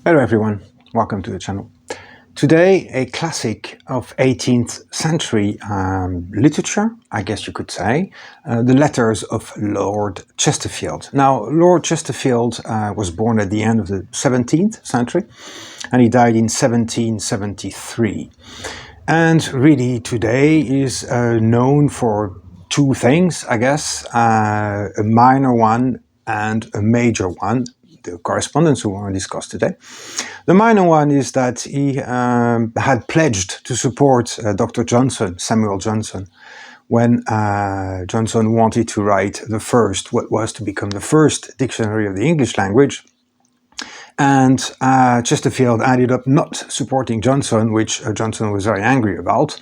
Hello everyone, welcome to the channel. Today, a classic of 18th century literature, I guess you could say, the letters of Lord Chesterfield. Now, Lord Chesterfield was born at the end of the 17th century, and he died in 1773. And really today is known for two things, I guess, a minor one and a major one, the correspondence we want to discuss today. The minor one is that he had pledged to support Dr. Johnson, Samuel Johnson, when Johnson wanted to write what was to become the first dictionary of the English language. And Chesterfield ended up not supporting Johnson, which Johnson was very angry about.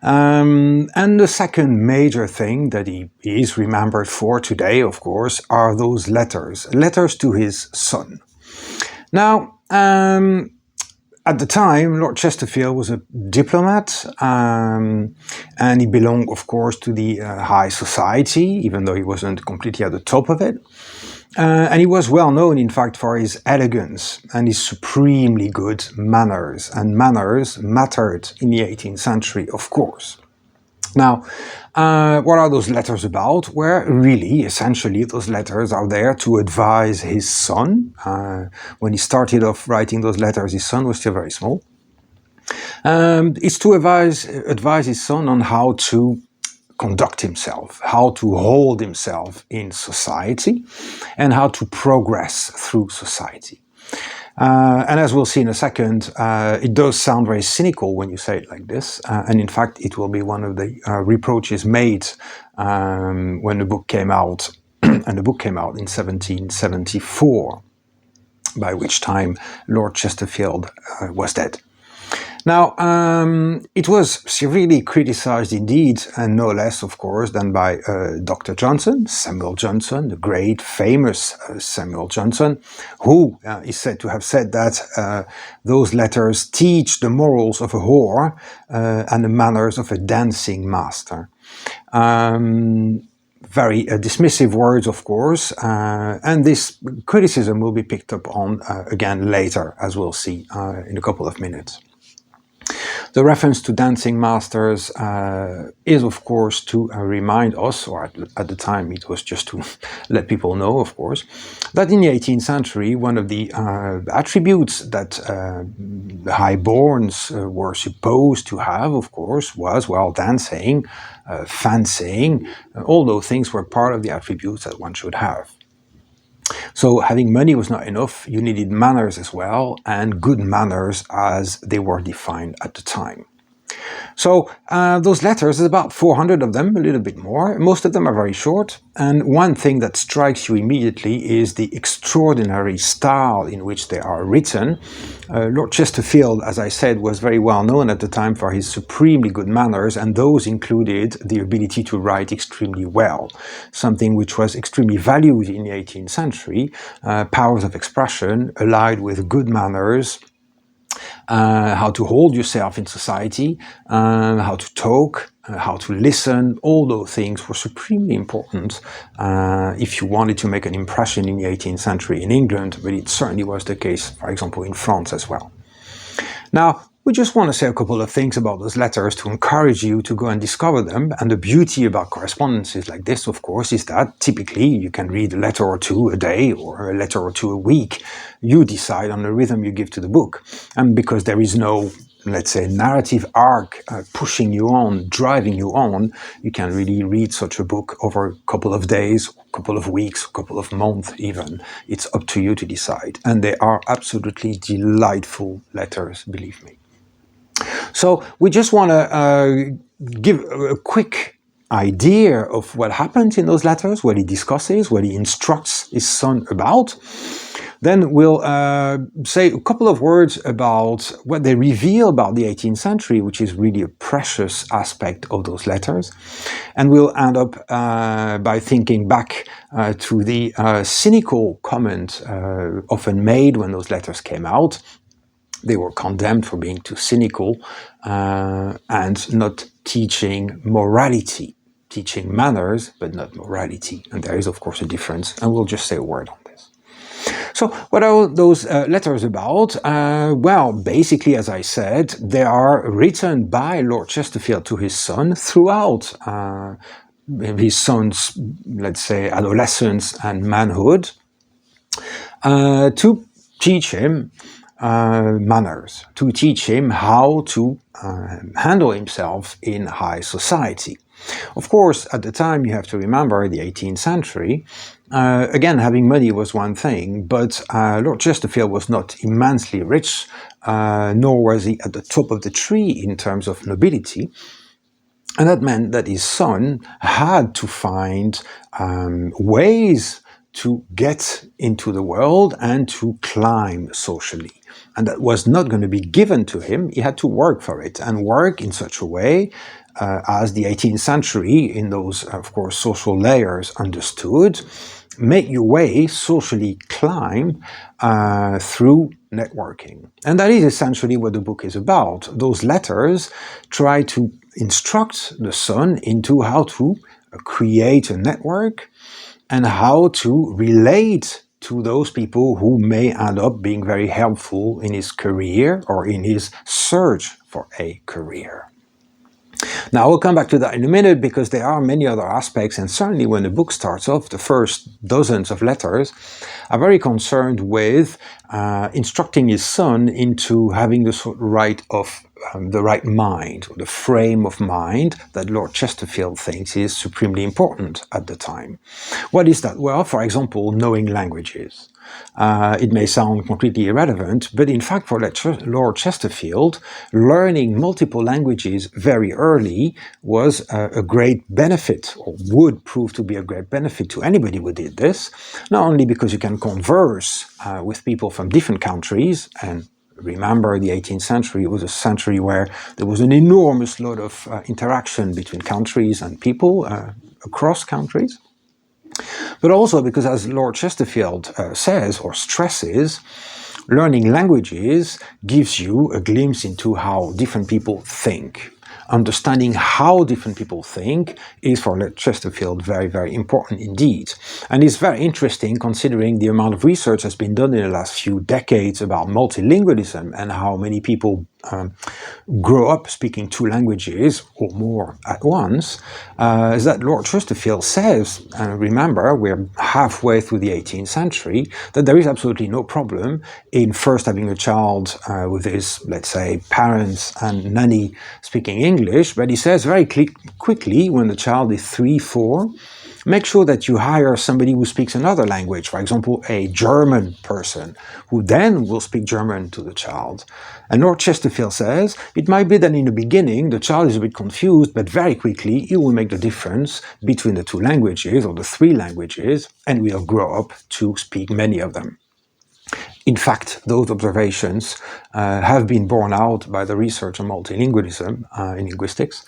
And the second major thing that he is remembered for today, of course, are those letters to his son. Now, at the time, Lord Chesterfield was a diplomat, and he belonged, of course, to the high society, even though he wasn't completely at the top of it. And he was well known, in fact, for his elegance and his supremely good manners. And manners mattered in the 18th century, of course. Now, what are those letters about? Well, really, essentially, those letters are there to advise his son. When he started off writing those letters, his son was still very small. It's to advise his son on how to conduct himself, how to hold himself in society, and how to progress through society. And as we'll see in a second, it does sound very cynical when you say it like this. And in fact, it will be one of the reproaches made when the book came out. And the book came out in 1774, by which time Lord Chesterfield was dead. Now, it was severely criticized indeed, and no less, of course, than by Dr. Johnson, Samuel Johnson, the great, famous Samuel Johnson, who is said to have said that those letters teach the morals of a whore and the manners of a dancing master. Very dismissive words, of course, and this criticism will be picked up on again later, as we'll see in a couple of minutes. The reference to dancing masters is, of course, to remind us, or at the time it was just to let people know, of course, that in the 18th century, one of the attributes that the highborns were supposed to have, of course, was, well, dancing, fancying. All those things were part of the attributes that one should have. So having money was not enough, you needed manners as well, and good manners as they were defined at the time. So those letters, there's about 400 of them, a little bit more. Most of them are very short, and one thing that strikes you immediately is the extraordinary style in which they are written. Lord Chesterfield, as I said, was very well known at the time for his supremely good manners, and those included the ability to write extremely well, something which was extremely valued in the 18th century. Powers of expression allied with good manners, how to hold yourself in society, how to talk, how to listen. All those things were supremely important if you wanted to make an impression in the 18th century in England, but it certainly was the case, for example, in France as well. Now, we just want to say a couple of things about those letters to encourage you to go and discover them. And the beauty about correspondences like this, of course, is that typically you can read a letter or two a day or a letter or two a week. You decide on the rhythm you give to the book. And because there is no, let's say, narrative arc pushing you on, driving you on, you can really read such a book over a couple of days, a couple of weeks, a couple of months even. It's up to you to decide. And they are absolutely delightful letters, believe me. So we just want to give a quick idea of what happens in those letters, what he discusses, what he instructs his son about. Then we'll say a couple of words about what they reveal about the 18th century, which is really a precious aspect of those letters. And we'll end up by thinking back to the cynical comment often made when those letters came out. They were condemned for being too cynical and not teaching morality, teaching manners, but not morality. And there is, of course, a difference, and we'll just say a word on this. So what are those letters about? Well, basically, as I said, they are written by Lord Chesterfield to his son throughout his son's, let's say, adolescence and manhood, to teach him manners, to teach him how to handle himself in high society. Of course, at the time, you have to remember the 18th century. Again, having money was one thing, but Lord Chesterfield was not immensely rich, nor was he at the top of the tree in terms of nobility. And that meant that his son had to find ways to get into the world and to climb socially. And that was not going to be given to him. He had to work for it, and work in such a way as the 18th century, in those, of course, social layers understood, make your way, socially climb through networking. And that is essentially what the book is about. Those letters try to instruct the son into how to create a network and how to relate to those people who may end up being very helpful in his career or in his search for a career. Now, we'll come back to that in a minute, because there are many other aspects, and certainly when the book starts off, the first dozens of letters are very concerned with instructing his son into having the sort of the right mind, or the frame of mind that Lord Chesterfield thinks is supremely important at the time. What is that? Well, for example, knowing languages. It may sound completely irrelevant, but in fact for Lord Chesterfield, learning multiple languages very early was a great benefit, or would prove to be a great benefit to anybody who did this, not only because you can converse with people from different countries, and remember, the 18th century was a century where there was an enormous lot of interaction between countries and people across countries, but also because, as Lord Chesterfield says or stresses, learning languages gives you a glimpse into how different people think. Understanding how different people think is, for Lord Chesterfield, very, very important indeed. And it's very interesting, considering the amount of research that's been done in the last few decades about multilingualism and how many people grow up speaking two languages or more at once, is that Lord Chesterfield says, and remember, we're halfway through the 18th century, that there is absolutely no problem in first having a child with his, let's say, parents and nanny speaking English, but he says very quickly, when the child is 3, 4, make sure that you hire somebody who speaks another language, for example, a German person, who then will speak German to the child. And Lord Chesterfield says, it might be that in the beginning the child is a bit confused, but very quickly he will make the difference between the two languages, or the three languages, and will grow up to speak many of them. In fact, those observations have been borne out by the research on multilingualism in linguistics,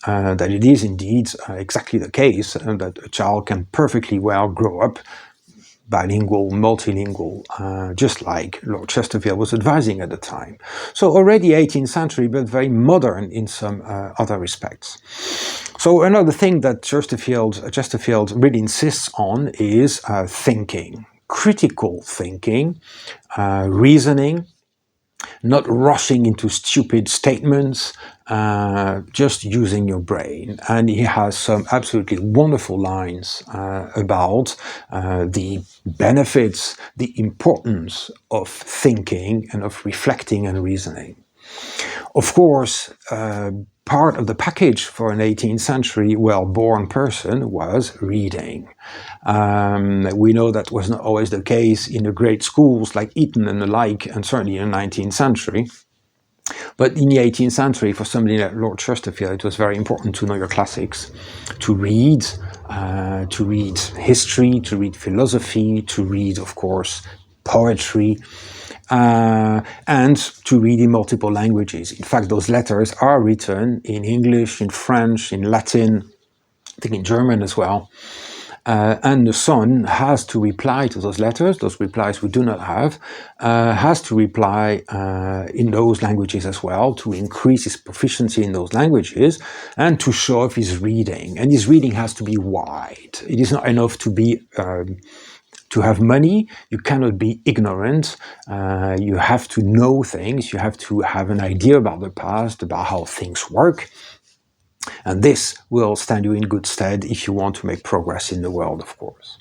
that it is indeed exactly the case, that a child can perfectly well grow up bilingual, multilingual, just like Lord Chesterfield was advising at the time. So already 18th century, but very modern in some other respects. So another thing that Chesterfield really insists on is thinking. Critical thinking, reasoning, not rushing into stupid statements, just using your brain. And he has some absolutely wonderful lines about the benefits, the importance of thinking and of reflecting and reasoning. Of course, part of the package for an 18th century well-born person was reading. We know that was not always the case in the great schools like Eton and the like, and certainly in the 19th century. But in the 18th century, for somebody like Lord Chesterfield, it was very important to know your classics, to read history, to read philosophy, to read, of course, poetry, and to read in multiple languages. In fact, those letters are written in English, in French, in Latin, I think in German as well. And the son has to reply to those letters, those replies we do not have, has to reply in those languages as well, to increase his proficiency in those languages and to show off his reading. And his reading has to be wide. It is not enough to be To have money, you cannot be ignorant. You have to know things. You have to have an idea about the past, about how things work. And this will stand you in good stead if you want to make progress in the world, of course.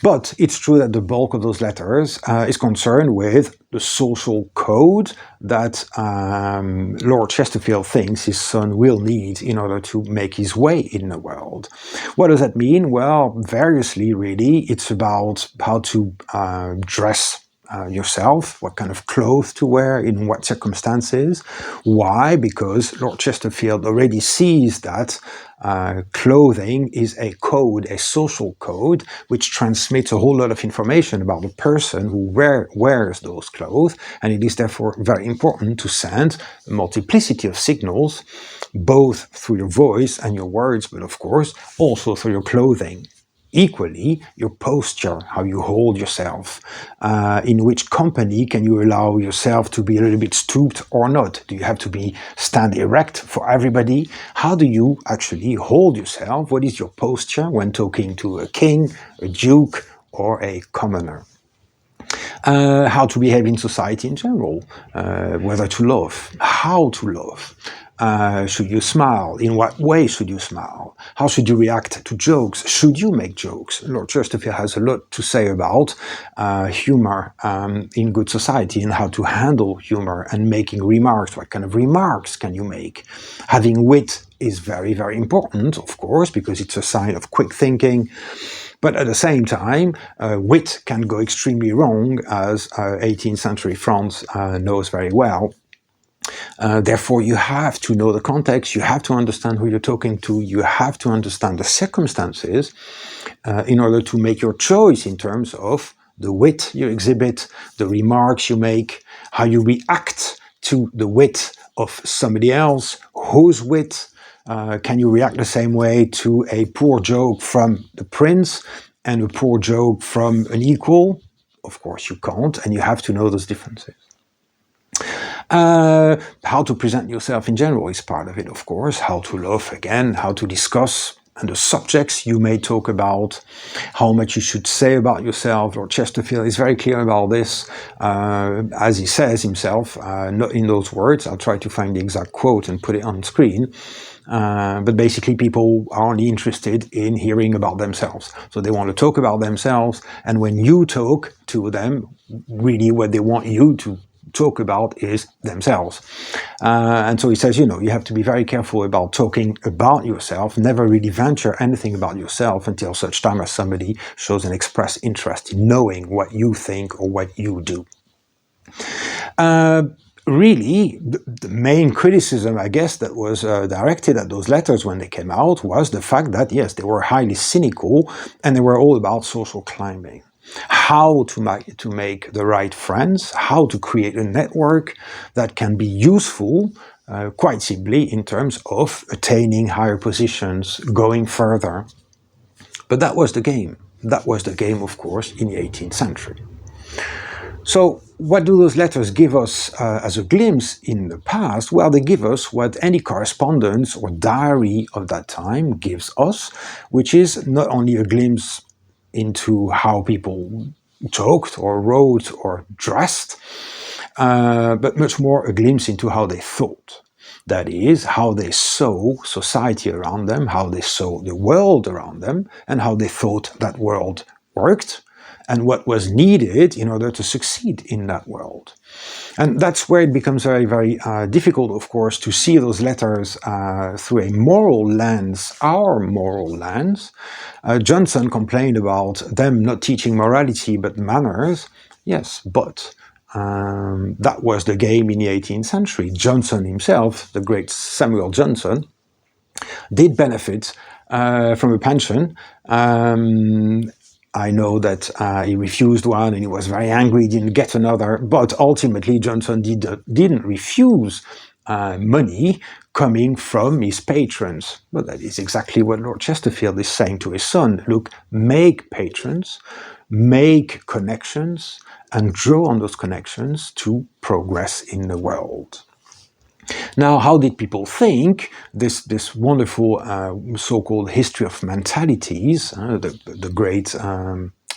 But it's true that the bulk of those letters is concerned with the social code that Lord Chesterfield thinks his son will need in order to make his way in the world. What does that mean? Well, variously, really. It's about how to dress yourself, what kind of clothes to wear, in what circumstances. Why? Because Lord Chesterfield already sees that clothing is a code, a social code, which transmits a whole lot of information about the person who wears those clothes, and it is therefore very important to send a multiplicity of signals, both through your voice and your words, but of course also through your clothing. Equally, your posture, how you hold yourself, in which company can you allow yourself to be a little bit stooped or not? Do you have to stand erect for everybody? How do you actually hold yourself? What is your posture when talking to a king, a duke, or a commoner? How to behave in society in general, whether to love, how to love. Should you smile? In what way should you smile? How should you react to jokes? Should you make jokes? Lord Chesterfield has a lot to say about humor in good society and how to handle humor and making remarks. What kind of remarks can you make? Having wit is very, very important, of course, because it's a sign of quick thinking. But at the same time, wit can go extremely wrong, as 18th century France knows very well. Therefore, you have to know the context, you have to understand who you're talking to, you have to understand the circumstances in order to make your choice in terms of the wit you exhibit, the remarks you make, how you react to the wit of somebody else, whose wit. Can you react the same way to a poor joke from the prince and a poor joke from an equal? Of course you can't, and you have to know those differences. How to present yourself in general is part of it, of course. How to love, again, how to discuss, and the subjects you may talk about, how much you should say about yourself. Lord Chesterfield is very clear about this, as he says himself, not in those words. I'll try to find the exact quote and put it on screen. But basically people are only interested in hearing about themselves. So they want to talk about themselves, and when you talk to them, really what they want you to talk about is themselves. And so he says, you have to be very careful about talking about yourself, never really venture anything about yourself until such time as somebody shows an express interest in knowing what you think or what you do. Really, the main criticism, I guess, that was directed at those letters when they came out was the fact that, yes, they were highly cynical and they were all about social climbing. How to make the right friends, how to create a network that can be useful, quite simply in terms of attaining higher positions, going further. But that was the game. That was the game, of course, in the 18th century. So what do those letters give us as a glimpse in the past? Well, they give us what any correspondence or diary of that time gives us, which is not only a glimpse into how people talked or wrote or dressed, but much more a glimpse into how they thought. That is, how they saw society around them, how they saw the world around them, and how they thought that world worked, and what was needed in order to succeed in that world. And that's where it becomes very, very difficult, of course, to see those letters through a moral lens, our moral lens. Johnson complained about them not teaching morality but manners. Yes, but that was the game in the 18th century. Johnson himself, the great Samuel Johnson, did benefit from a pension. I know that he refused one and he was very angry he didn't get another, but ultimately Johnson didn't refuse money coming from his patrons. But that is exactly what Lord Chesterfield is saying to his son. Look, make patrons, make connections, and draw on those connections to progress in the world. Now, how did people think? This wonderful so-called history of mentalities, the great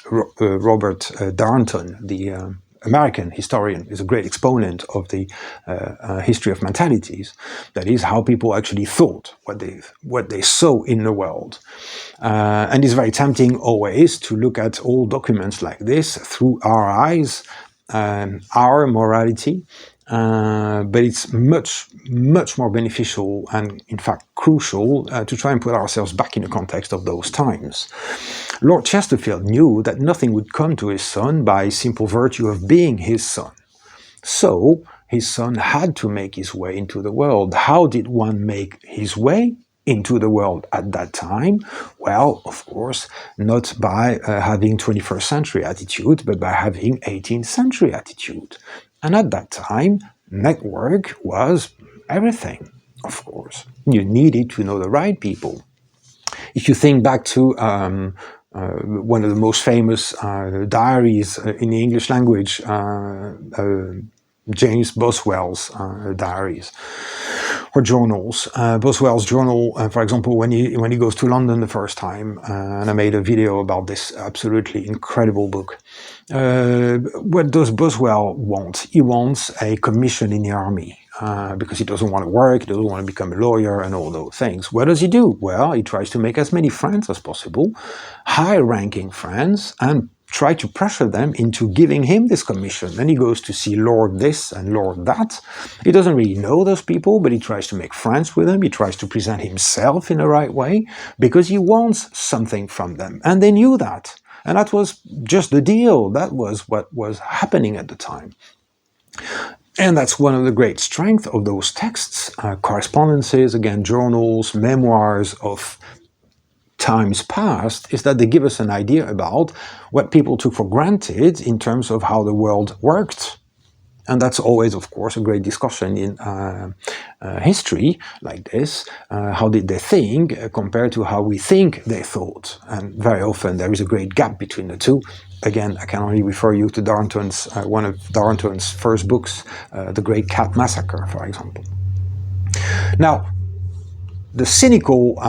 Robert Darnton, the American historian, is a great exponent of the history of mentalities. That is how people actually thought, what they saw in the world. And it's very tempting always to look at all documents like this through our eyes, our morality, but it's much, much more beneficial and, in fact, crucial to try and put ourselves back in the context of those times. Lord Chesterfield knew that nothing would come to his son by simple virtue of being his son. So his son had to make his way into the world. How did one make his way into the world at that time? Well, of course, not by having 21st century attitude, but by having 18th century attitude. And at that time, network was everything, of course. You needed to know the right people. If you think back to one of the most famous diaries in the English language, James Boswell's diaries or journals. Boswell's journal, for example, when he goes to London the first time, and I made a video about this absolutely incredible book. What does Boswell want? He wants a commission in the army. Because he doesn't want to work, he doesn't want to become a lawyer and all those things. What does he do? Well, he tries to make as many friends as possible, high-ranking friends, and try to pressure them into giving him this commission. Then he goes to see Lord this and Lord that. He doesn't really know those people, but he tries to make friends with them. He tries to present himself in the right way because he wants something from them. And they knew that. And that was just the deal. That was what was happening at the time. And that's one of the great strengths of those texts, correspondences, again, journals, memoirs of times past, is that they give us an idea about what people took for granted in terms of how the world worked. And that's always, of course, a great discussion in history like this. How did they think compared to how we think they thought? And very often there is a great gap between the two. Again, I can only refer you to Darnton's, one of Darnton's first books, The Great Cat Massacre, for example. Now, the cynical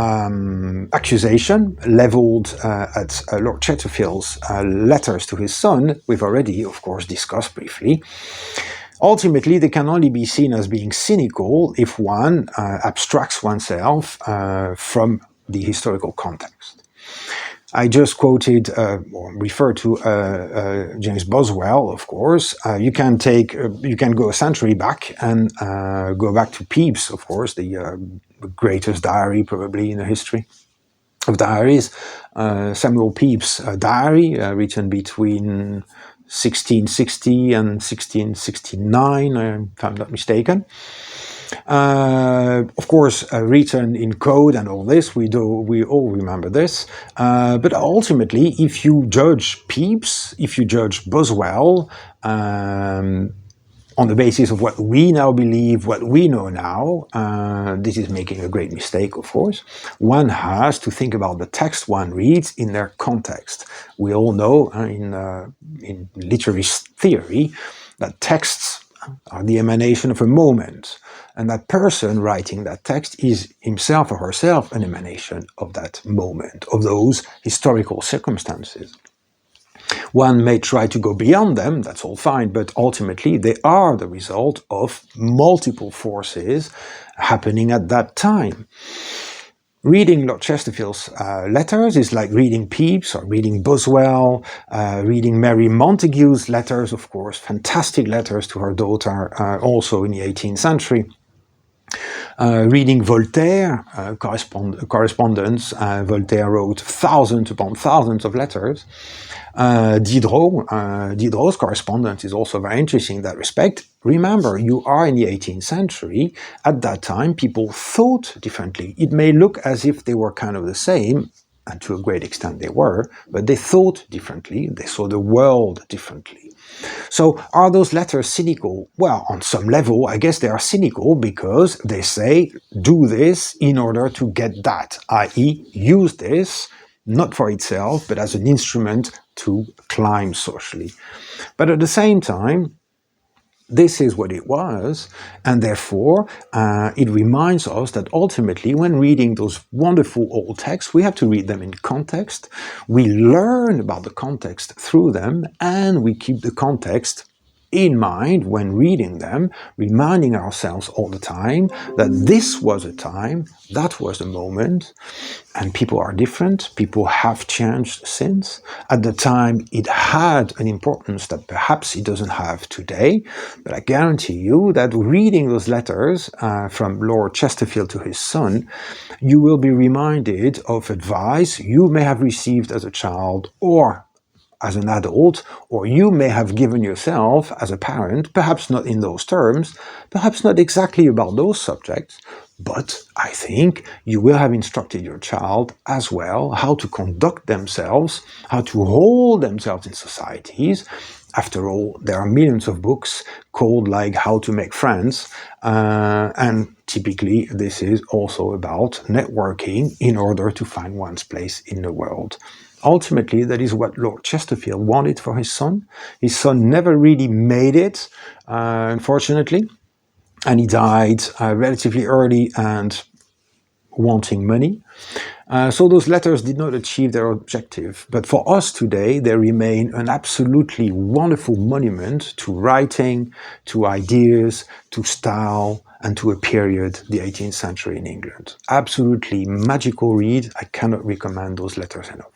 accusation leveled at Lord Chesterfield's letters to his son, we've already, of course, discussed briefly. Ultimately, they can only be seen as being cynical if one abstracts oneself from the historical context. I just quoted or referred to James Boswell, of course. You can go a century back and go back to Pepys, of course, the greatest diary probably in the history of diaries. Samuel Pepys' diary, written between 1660 and 1669, if I'm not mistaken. Of course, written in code and all this, we all remember this. But ultimately, if you judge Pepys, if you judge Boswell, on the basis of what we now believe, what we know now, this is making a great mistake, of course. One has to think about the text one reads in their context. We all know in literary theory that texts are the emanation of a moment. And that person writing that text is himself or herself an emanation of that moment, of those historical circumstances. One may try to go beyond them, that's all fine, but ultimately they are the result of multiple forces happening at that time. Reading Lord Chesterfield's letters is like reading Pepys or reading Boswell, reading Mary Montagu's letters, of course, fantastic letters to her daughter, also in the 18th century. Reading Voltaire, correspondence, Voltaire wrote thousands upon thousands of letters. Diderot's correspondence is also very interesting in that respect. Remember, you are in the 18th century. At that time, people thought differently. It may look as if they were kind of the same, and to a great extent they were, but they thought differently. They saw the world differently. So are those letters cynical? Well, on some level, I guess they are cynical because they say, do this in order to get that, i.e. use this, not for itself, but as an instrument to climb socially. But at the same time, This is what it was, and therefore it reminds us that ultimately when reading those wonderful old texts, we have to read them in context. We learn about the context through them, and we keep the context in mind when reading them, reminding ourselves all the time that this was a time, that was a moment, and people are different, people have changed since. At the time, it had an importance that perhaps it doesn't have today, but I guarantee you that reading those letters from Lord Chesterfield to his son, you will be reminded of advice you may have received as a child or as an adult, or you may have given yourself as a parent, perhaps not in those terms, perhaps not exactly about those subjects, but I think you will have instructed your child as well how to conduct themselves, how to hold themselves in societies. After all, there are millions of books called like How to Make Friends, and typically this is also about networking in order to find one's place in the world. Ultimately, that is what Lord Chesterfield wanted for his son. His son never really made it, unfortunately, and he died relatively early and wanting money. So those letters did not achieve their objective, but for us today, they remain an absolutely wonderful monument to writing, to ideas, to style, and to a period, the 18th century in England. Absolutely magical read. I cannot recommend those letters enough.